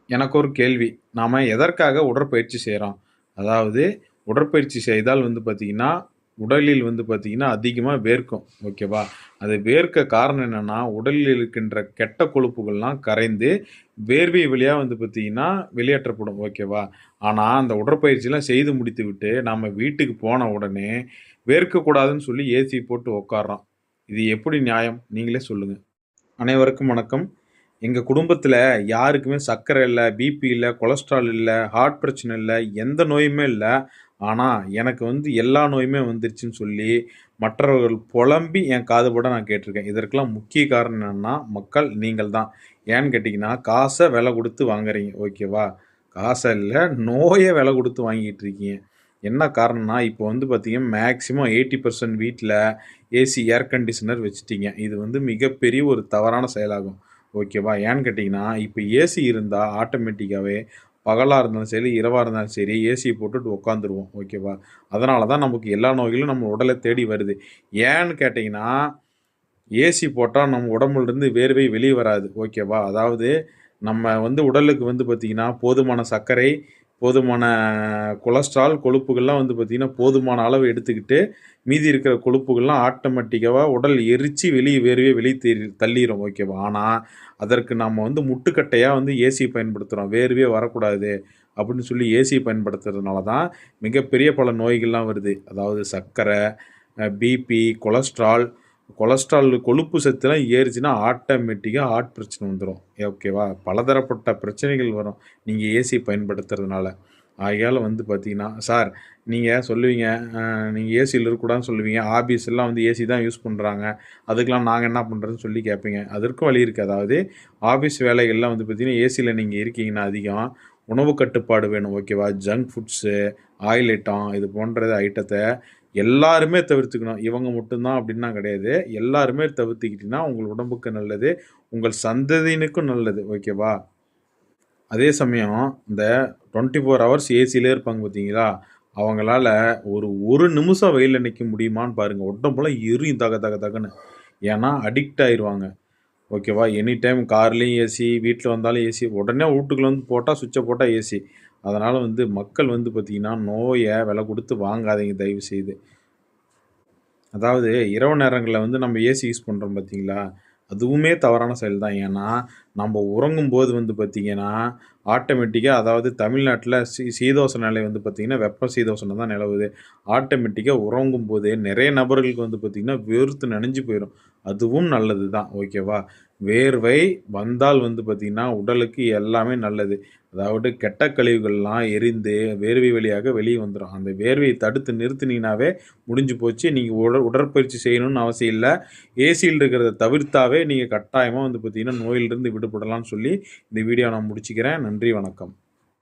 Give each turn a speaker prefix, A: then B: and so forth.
A: எனக்கு ஒரு கேள்வி. நாம எதற்காக உடற்பயிற்சி செய்றோம்? அதாவது உடற்பயிற்சி செய்தால் வந்து பார்த்தீங்கன்னா, உடலில் வந்து பார்த்தீங்கன்னா, அதிகமா வேர்க்கும். ஓகேவா? அது வேர்க்க காரணம் என்னன்னா, உடலில் இருக்கின்ற கெட்ட கொழுப்புகள்லாம் கரைந்து, வேர்வை வழியா வந்து பார்த்தீங்கன்னா, வெளியேற்றப்படும். ஓகேவா? ஆனா, அந்த உடற்பயிற்சிலாம் செய்து முடித்துவிட்டு, நாம வீட்டுக்கு போன உடனே, வேர்க்கக்கூடாதுன்னு சொல்லி ஏசி போட்டு உட்கார்றோம். இது எப்படி நியாயம்? நீங்களே சொல்லுங்க. அனைவருக்கும் வணக்கம். எங்க குடும்பத்தில யாருக்குமே சர்க்கரை இல்ல, பிபி இல்ல, கொலஸ்ட்ரால் இல்ல, ஹார்ட் பிரச்சனை இல்ல, எந்த நோயுமே இல்ல. ஆனா, எனக்கு வந்து எல்லா நோயுமே வந்துருச்சுன்னு சொல்லி, மற்றவர்கள் பொலம்பி என் காதுபட நான் கேட்டுருக்கேன். இதற்கெல்லாம் முக்கிய காரணம் என்னன்னா, மக்கள் நீங்கள் தான். ஏன்னு கேட்டீங்கன்னா, காச விலை குடுத்து வாங்குறீங்க. ஓகேவா? காச இல்ல, நோய விலை குடுத்து வாங்கிட்டு இருக்கீங்க. என்ன காரணம்னா, இப்போ வந்து பார்த்தீங்கன்னா, மேக்ஸிமம் 80% வீட்ல ஏசி, ஏர் கண்டிஷனர் வச்சுட்டீங்க. இது வந்து மிகப்பெரிய ஒரு தவறான செயலாகும். ஓகேவா? ஏன்னு கேட்டீங்கன்னா, இப்ப ஏசி இருந்தா ஆட்டோமேட்டிக்காவே பகலா இருந்தாலும் சரி, இரவா இருந்தாலும் சரி, ஏசிய போட்டுட்டு உட்காந்துருவோம். ஓகேவா? அதனால தான் நமக்கு எல்லா நோய்களும் நம்ம உடல தேடி வருது. ஏன்னு கேட்டீங்கன்னா, ஏசி போட்டா நம்ம உடம்புலருந்து வேர்வை வெளிய வராது. ஓகேவா? அதாவது நம்ம வந்து உடலுக்கு வந்து பார்த்தீங்கன்னா, போதுமான சர்க்கரை, போதுமான கொலஸ்ட்ரால், கொழுப்புகள்லாம் வந்து பார்த்தீங்கன்னா, போதுமான அளவு எடுத்துக்கிட்டு, மீதி இருக்கிற கொழுப்புகள்லாம் ஆட்டோமேட்டிக்காவா உடல் எரிச்சு வெளிய வேர்வைய வெளிய தள்ளிரும். ஓகேவா? ஆனா, அதற்கு நாம வந்து முட்டுக்கட்டையா வந்து ஏசி பயன்படுத்துறோம். வேர்வையே வரக்கூடாது அப்படின்னு சொல்லி ஏசி பயன்படுத்துறதுனால தான் மிகப்பெரிய பல நோய்கள்லாம் வருது. அதாவது சர்க்கரை, பிபி, கொலஸ்ட்ரால் கொழுப்பு சத்துலாம் ஏறுச்சுன்னா ஆட்டோமேட்டிக்கா ஹார்ட் பிரச்சனை வந்துரும். ஓகேவா? பலதரப்பட்ட பிரச்சனைகள் வரும். நீங்க ஏசி பயன்படுத்துறதுனால. ஆகையால வந்து பார்த்தீங்கன்னா, சார் நீங்க சொல்லுவீங்க, நீங்க ஏசில இருக்கக்கூடாதுன்னு சொல்லுவீங்க. ஆபீஸ்லாம் வந்து ஏசி தான் யூஸ் பண்றாங்க. அதுக்கெல்லாம் நாங்க என்ன பண்றதுன்னு சொல்லி கேட்பீங்க. அதற்கும் வழி இருக்கு. அதாவது ஆபீஸ் வேலைகள்லாம் வந்து பார்த்தீங்கன்னா, ஏசில நீங்க இருக்கீங்கன்னா அதிகம், உணவு கட்டுப்பாடு வேணும். ஓகேவா? ஜங்க் ஃபுட்ஸு, ஆயில் ஐட்டம் இது போன்ற ஐட்டத்த எல்லாருமே தவிர்த்துக்கணும். இவங்க மட்டும் தான் அப்படின்லாம் கிடையாது. எல்லாருமே தவிர்த்துக்கிட்டீங்கன்னா, உங்கள் உடம்புக்கு நல்லது. உங்கள் சந்ததியினருக்கும் நல்லது. ஓகேவா? அதே சமயம் இந்த 24 ஹவர்ஸ் ஏசிலே இருப்பாங்க பார்த்தீங்களா? அவங்களால ஒரு நிமிஷம் வெயில்ல நிக்க முடியுமான்னு பாருங்க. உடம்பெல்லாம் எரியும் தக தக தகன்னு. ஏன்னா அடிக்ட் ஆயிருவாங்க. ஓகேவா? எனி டைம் கார்லயும் ஏசி, வீட்ல வந்தாலும் ஏசி. உடனே வூட்டுக்குள்ள வந்து போட்டா சுவிட்ச போட்டா ஏசி. அதனால வந்து மக்கள் வந்து பார்த்தீங்கன்னா, நோய விலை குடுத்து வாங்காதீங்க தயவு செய்து. அதாவது இரவு நேரங்கள்ல வந்து நம்ம ஏசி யூஸ் பண்றோம் பார்த்தீங்களா? அதுவுமே தவறான செயல் தான். ஏன்னா, நம்ப உறங்கும்போது வந்து பார்த்தீங்கன்னா, ஆட்டோமேட்டிக்கா அதாவது தமிழ்நாட்ல சீதோஷண நிலை வந்து பார்த்தீங்கன்னா, வெப்ப சீதோஷணம் தான் நிலவுது. ஆட்டோமேட்டிக்கா உறங்கும்போதே நெறைய நபர்களுக்கு வந்து பார்த்தீங்கன்னா, வேர்த்து நனைஞ்சு போயிரும். அதுவும் நல்லது தான். ஓகேவா? வேர்வை வந்தால் வந்து பார்த்தீங்கன்னா, உடலுக்கு எல்லாமே நல்லது. அதாவது கெட்ட கழிவுகள்லாம் எரிந்து வேர்வை வழியாக வெளிய வந்துரும். அந்த வேர்வைய தடுத்து நிறுத்துனீங்கனாவே முடிஞ்சு போச்சு. நீங்க உடற்பயிற்சி செய்யணும்னு அவசியம் இல்ல. ஏசியில இருக்கிறத தவிர்த்தாவே நீங்க கட்டாயமா வந்து பார்த்தீங்கன்னா, நோயிலிருந்து விடுபடலாம்னு சொல்லி இந்த வீடியோவ நான் முடிச்சுக்கிறேன். நன்றி, வணக்கம்.